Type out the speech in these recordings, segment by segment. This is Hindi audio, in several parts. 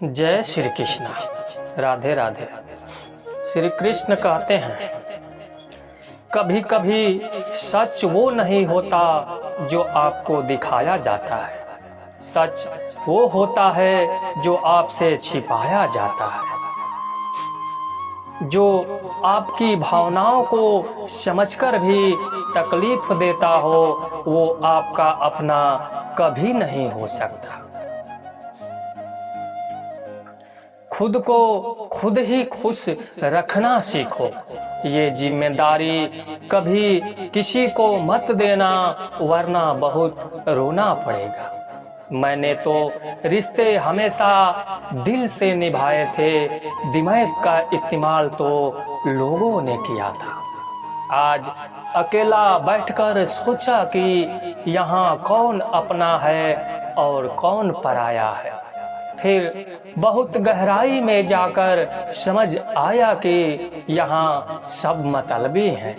जय श्री कृष्ण। राधे राधे। श्री कृष्ण कहते हैं, कभी कभी सच वो नहीं होता जो आपको दिखाया जाता है, सच वो होता है जो आपसे छिपाया जाता है। जो आपकी भावनाओं को समझकर भी तकलीफ देता हो, वो आपका अपना कभी नहीं हो सकता। खुद को खुद ही खुश रखना सीखो। ये जिम्मेदारी कभी किसी को मत देना, वरना बहुत रोना पड़ेगा। मैंने तो रिश्ते हमेशा दिल से निभाए थे, दिमाग का इस्तेमाल तो लोगों ने किया था। आज अकेला बैठकर सोचा कि यहाँ कौन अपना है और कौन पराया है। फिर बहुत गहराई में जाकर समझ आया कि यहाँ सब मतलबी हैं।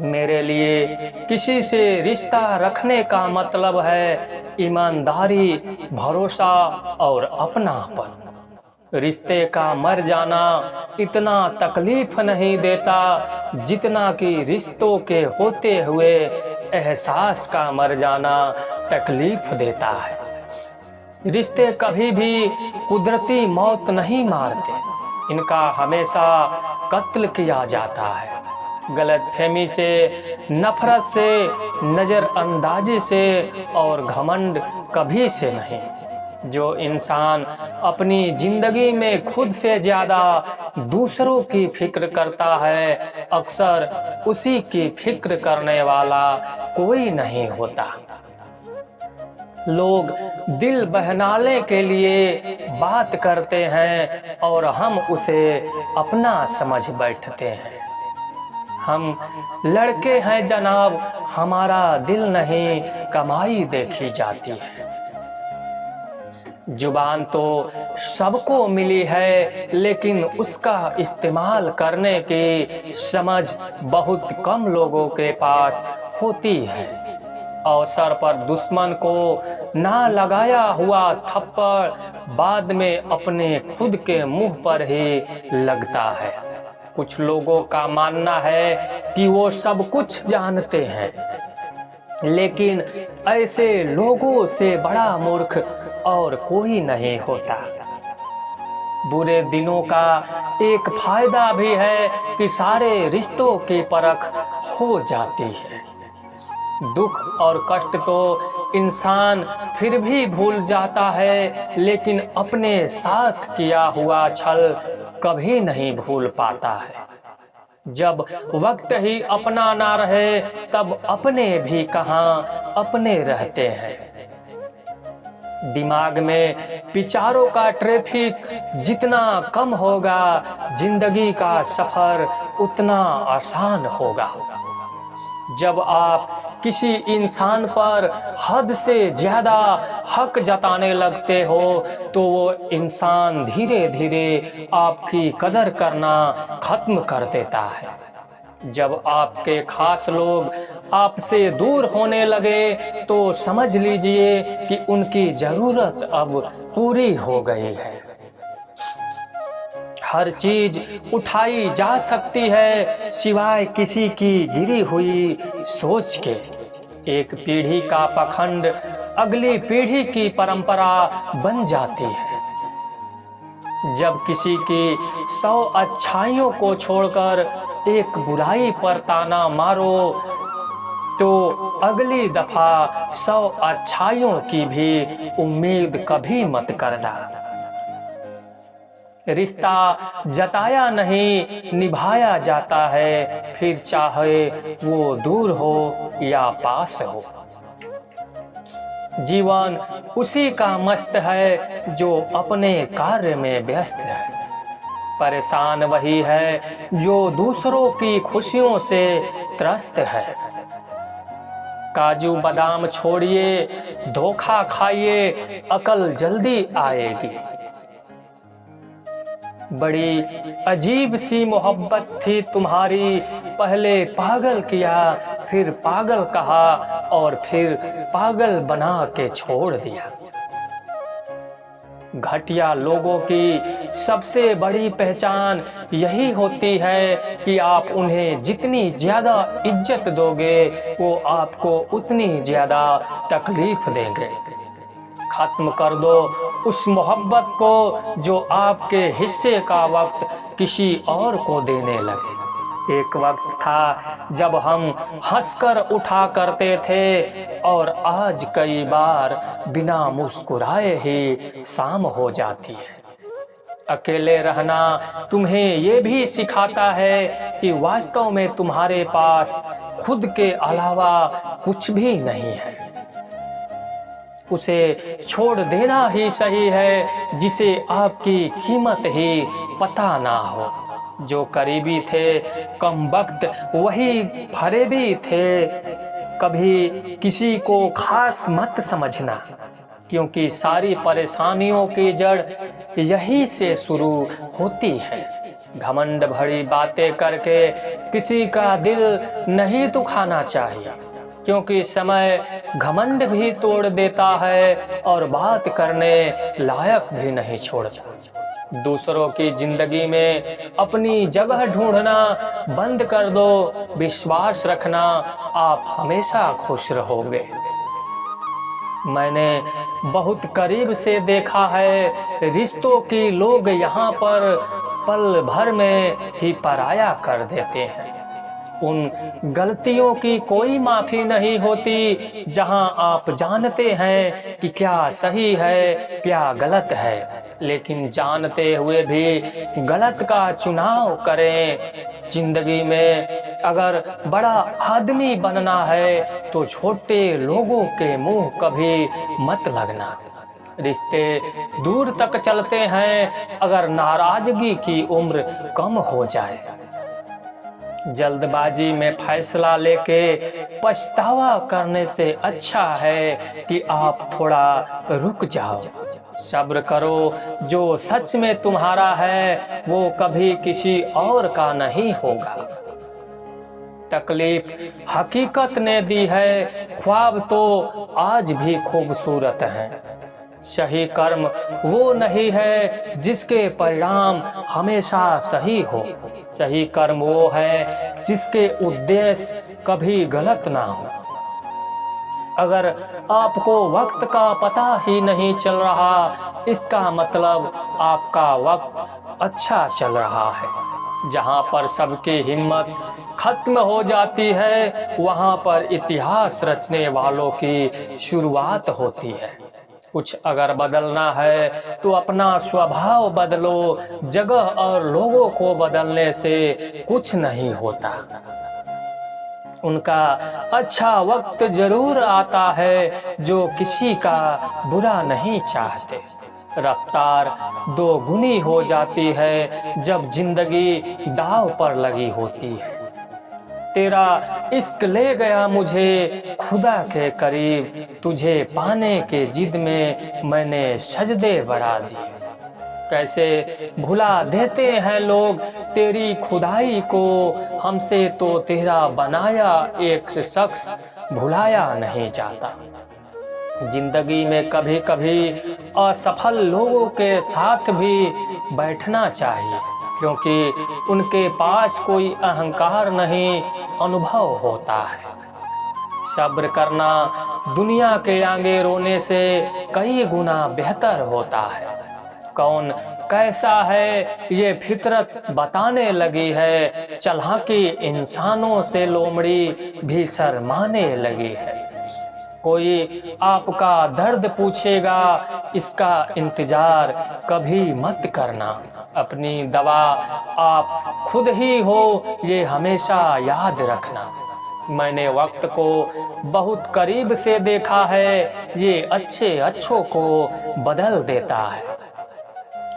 मेरे लिए किसी से रिश्ता रखने का मतलब है ईमानदारी, भरोसा और अपनापन। रिश्ते का मर जाना इतना तकलीफ नहीं देता जितना कि रिश्तों के होते हुए एहसास का मर जाना तकलीफ देता है। रिश्ते कभी भी कुदरती मौत नहीं मारते, इनका हमेशा कत्ल किया जाता है। गलतफहमी से, नफरत से, नजरअंदाजी से और घमंड कभी से नहीं। जो इंसान अपनी जिंदगी में खुद से ज्यादा दूसरों की फिक्र करता है, अक्सर उसी की फिक्र करने वाला कोई नहीं होता। लोग दिल बहलाने के लिए बात करते हैं और हम उसे अपना समझ बैठते हैं। हम लड़के हैं जनाब, हमारा दिल नहीं कमाई देखी जाती है। जुबान तो सबको मिली है, लेकिन उसका इस्तेमाल करने की समझ बहुत कम लोगों के पास होती है। अवसर पर दुश्मन को ना लगाया हुआ थप्पड़ बाद में अपने खुद के मुंह पर ही लगता है। कुछ लोगों का मानना है कि वो सब कुछ जानते हैं, लेकिन ऐसे लोगों से बड़ा मूर्ख और कोई नहीं होता। बुरे दिनों का एक फायदा भी है कि सारे रिश्तों की परख हो जाती है। दुख और कष्ट तो इंसान फिर भी भूल जाता है, लेकिन अपने साथ किया हुआ छल कभी नहीं भूल पाता है। जब वक्त ही अपना ना रहे, तब अपने भी कहाँ अपने रहते हैं। दिमाग में विचारों का ट्रैफिक जितना कम होगा, जिंदगी का सफर उतना आसान होगा। जब आप किसी इंसान पर हद से ज्यादा हक जताने लगते हो, तो वो इंसान धीरे धीरे आपकी कदर करना खत्म कर देता है। जब आपके खास लोग आपसे दूर होने लगे, तो समझ लीजिए कि उनकी जरूरत अब पूरी हो गई है। हर चीज उठाई जा सकती है सिवाय किसी की गिरी हुई सोच के। एक पीढ़ी का पखंड अगली पीढ़ी की परंपरा बन जाती है। जब किसी की 100 अच्छाइयों को छोड़कर एक बुराई पर ताना मारो, तो अगली दफा 100 अच्छाइयों की भी उम्मीद कभी मत करना। रिश्ता जताया नहीं, निभाया जाता है, फिर चाहे वो दूर हो या पास हो। जीवन उसी का मस्त है जो अपने कार्य में व्यस्त है। परेशान वही है जो दूसरों की खुशियों से त्रस्त है। काजू बादाम छोड़िए, धोखा खाइए, अकल जल्दी आएगी। बड़ी अजीब सी मोहब्बत थी तुम्हारी, पहले पागल किया, फिर पागल कहा और फिर पागल बना के छोड़ दिया। घटिया लोगों की सबसे बड़ी पहचान यही होती है कि आप उन्हें जितनी ज्यादा इज्जत दोगे वो आपको उतनी ज्यादा तकलीफ देंगे। खत्म कर दो उस मोहब्बत को जो आपके हिस्से का वक्त किसी और को देने लगे। एक वक्त था जब हम हंसकर उठा करते थे और आज कई बार बिना मुस्कुराए ही शाम हो जाती है। अकेले रहना तुम्हें ये भी सिखाता है कि वास्तव में तुम्हारे पास खुद के अलावा कुछ भी नहीं है। उसे छोड़ देना ही सही है जिसे आपकी कीमत ही पता ना हो। जो करीबी थे कम वक्त वही फरेबी थे। कभी किसी को खास मत समझना, क्योंकि सारी परेशानियों की जड़ यही से शुरू होती है। घमंड भरी बातें करके किसी का दिल नहीं दुखाना चाहिए, क्योंकि समय घमंड भी तोड़ देता है और बात करने लायक भी नहीं छोड़ता। दूसरों की जिंदगी में अपनी जगह ढूंढना बंद कर दो। विश्वास रखना आप हमेशा खुश रहोगे। मैंने बहुत करीब से देखा है रिश्तों की लोग यहाँ पर पल भर में ही पराया कर देते हैं। उन गलतियों की कोई माफी नहीं होती जहां आप जानते हैं कि क्या सही है क्या गलत है, लेकिन जानते हुए भी गलत का चुनाव करें। जिंदगी में अगर बड़ा आदमी बनना है तो छोटे लोगों के मुंह कभी मत लगना। रिश्ते दूर तक चलते हैं अगर नाराजगी की उम्र कम हो जाए। जल्दबाजी में फैसला लेके पछतावा करने से अच्छा है कि आप थोड़ा रुक जाओ। सब्र करो, जो सच में तुम्हारा है वो कभी किसी और का नहीं होगा। तकलीफ हकीकत ने दी है, ख्वाब तो आज भी खूबसूरत हैं। सही कर्म वो नहीं है जिसके परिणाम हमेशा सही हो। सही कर्म वो है जिसके उद्देश्य कभी गलत ना हो। अगर आपको वक्त का पता ही नहीं चल रहा, इसका मतलब आपका वक्त अच्छा चल रहा है। जहाँ पर सबकी हिम्मत खत्म हो जाती है वहाँ पर इतिहास रचने वालों की शुरुआत होती है। कुछ अगर बदलना है तो अपना स्वभाव बदलो। जगह और लोगों को बदलने से कुछ नहीं होता। उनका अच्छा वक्त जरूर आता है जो किसी का बुरा नहीं चाहते। रफ्तार दो गुनी हो जाती है जब जिंदगी दांव पर लगी होती है। तेरा इश्क ले गया मुझे खुदा के करीब, तुझे पाने के जिद में मैंने सजदे बढ़ा दिए। कैसे भुला देते हैं लोग तेरी खुदाई को, हमसे तो तेरा बनाया एक शख्स भुलाया नहीं जाता। जिंदगी में कभी कभी असफल लोगों के साथ भी बैठना चाहिए, क्योंकि उनके पास कोई अहंकार नहीं, अनुभव होता है। सब्र करना दुनिया के आगे रोने से कई गुना बेहतर होता है। कौन कैसा है ये फितरत बताने लगी है, चालाकी इंसानों से लोमड़ी भी शर्माने लगी है। कोई आपका दर्द पूछेगा, इसका इंतजार कभी मत करना। अपनी दवा आप खुद ही हो, ये हमेशा याद रखना। मैंने वक्त को बहुत करीब से देखा है, ये अच्छे अच्छों को बदल देता है।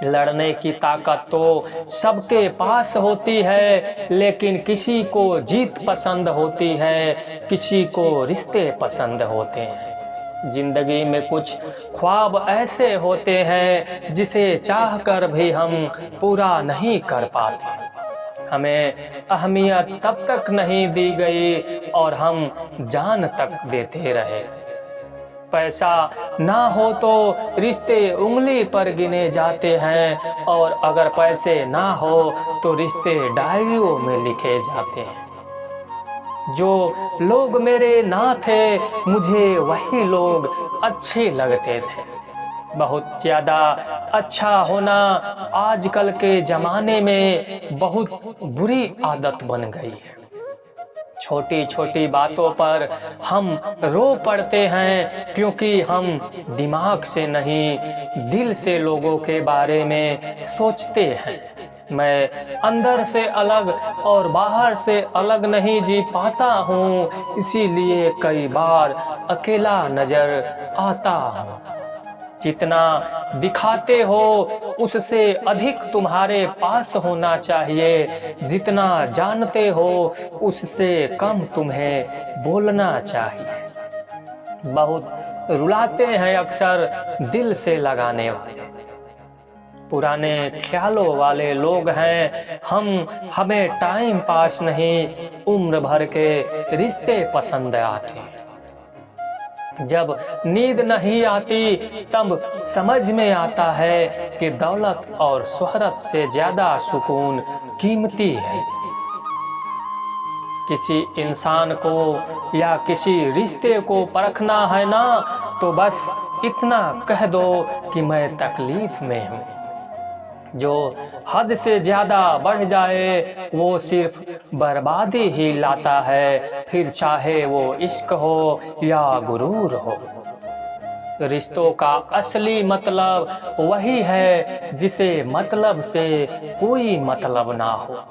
लड़ने की ताकत तो सबके पास होती है, लेकिन किसी को जीत पसंद होती है, किसी को रिश्ते पसंद होते हैं। जिंदगी में कुछ ख्वाब ऐसे होते हैं जिसे चाहकर भी हम पूरा नहीं कर पाते। हमें अहमियत तब तक नहीं दी गई और हम जान तक देते रहे। पैसा ना हो तो रिश्ते उंगली पर गिने जाते हैं, और अगर पैसे ना हो तो रिश्ते डायरियों में लिखे जाते हैं। जो लोग मेरे ना थे मुझे वही लोग अच्छे लगते थे। बहुत ज्यादा अच्छा होना आजकल के जमाने में बहुत बुरी आदत बन गई है। छोटी छोटी बातों पर हम रो पड़ते हैं, क्योंकि हम दिमाग से नहीं दिल से लोगों के बारे में सोचते हैं। मैं अंदर से अलग और बाहर से अलग नहीं जी पाता हूँ, इसीलिए कई बार अकेला नजर आता हूँ। जितना दिखाते हो उससे अधिक तुम्हारे पास होना चाहिए, जितना जानते हो उससे कम तुम्हें बोलना चाहिए। बहुत रुलाते हैं अक्सर दिल से लगाने वाले, पुराने ख्यालों वाले लोग हैं हम। हमें टाइम पास नहीं, उम्र भर के रिश्ते पसंद आते। जब नींद नहीं आती तब समझ में आता है कि दौलत और शोहरत से ज्यादा सुकून कीमती है। किसी इंसान को या किसी रिश्ते को परखना है ना, तो बस इतना कह दो कि मैं तकलीफ में हूँ। जो हद से ज्यादा बढ़ जाए वो सिर्फ बर्बादी ही लाता है, फिर चाहे वो इश्क हो या गुरूर हो। रिश्तों का असली मतलब वही है जिसे मतलब से कोई मतलब ना हो।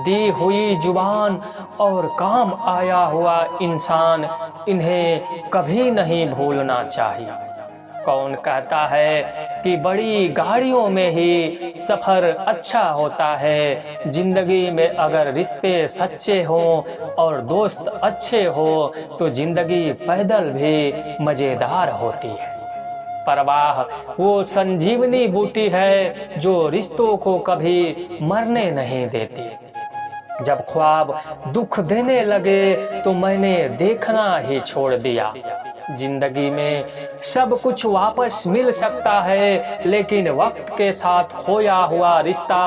दी हुई जुबान और काम आया हुआ इंसान, इन्हें कभी नहीं भूलना चाहिए। कौन कहता है कि बड़ी गाड़ियों में ही सफर अच्छा होता है? जिंदगी में अगर रिश्ते सच्चे हों और दोस्त अच्छे हो तो जिंदगी पैदल भी मजेदार होती है। परवाह वो संजीवनी बूटी है जो रिश्तों को कभी मरने नहीं देती। जब ख्वाब दुख देने लगे तो मैंने देखना ही छोड़ दिया। जिंदगी में सब कुछ वापस मिल सकता है, लेकिन वक्त के साथ खोया हुआ रिश्ता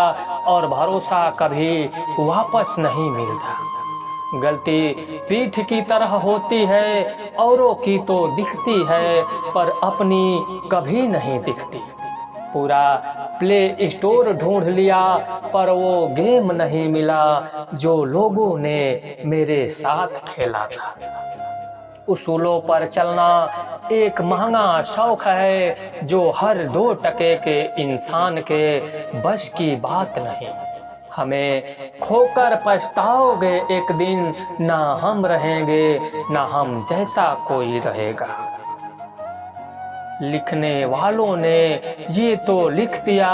और भरोसा कभी वापस नहीं मिलता। गलती पीठ की तरह होती है, औरों की तो दिखती है पर अपनी कभी नहीं दिखती। पूरा प्ले स्टोर ढूंढ लिया पर वो गेम नहीं मिला जो लोगों ने मेरे साथ खेला था। उसूलों पर चलना एक महंगा शौक है जो हर 2 टके के इंसान के बस की बात नहीं। हमें खोकर पछताओगे एक दिन, ना हम रहेंगे ना हम जैसा कोई रहेगा। लिखने वालों ने ये तो लिख दिया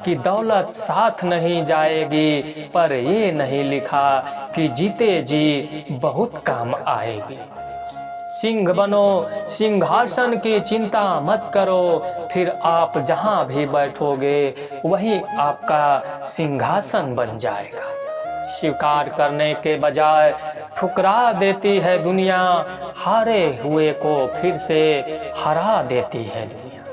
कि दौलत साथ नहीं जाएगी, पर ये नहीं लिखा कि जीते जी बहुत काम आएगी। सिंह बनो, सिंहासन की चिंता मत करो, फिर आप जहां भी बैठोगे वही आपका सिंहासन बन जाएगा। स्वीकार करने के बजाय ठुकरा देती है दुनिया, हारे हुए को फिर से हरा देती है दुनिया।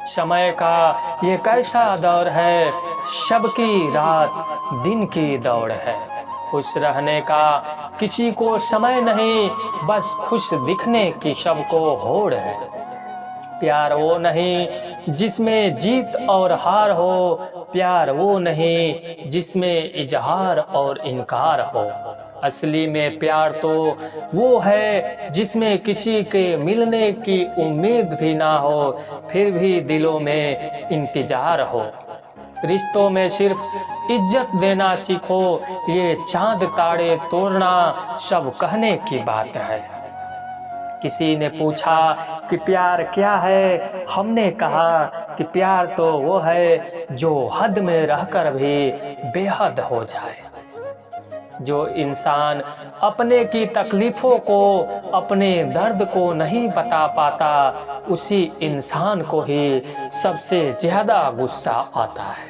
समय का ये कैसा दौर है, सबकी रात दिन की दौड़ है। खुश रहने का किसी को समय नहीं, बस खुश दिखने की सबको होड़ है। प्यार वो नहीं जिसमें जीत और हार हो, प्यार वो नहीं जिसमें इजहार और इनकार हो। असली में प्यार तो वो है जिसमें किसी के मिलने की उम्मीद भी ना हो, फिर भी दिलों में इंतजार हो। रिश्तों में सिर्फ इज्जत देना सीखो, ये चांद तारे तोड़ना सब कहने की बात है। किसी ने पूछा कि प्यार क्या है, हमने कहा कि प्यार तो वो है जो हद में रहकर भी बेहद हो जाए। जो इंसान अपने की तकलीफों को, अपने दर्द को नहीं बता पाता, उसी इंसान को ही सबसे ज्यादा गुस्सा आता है।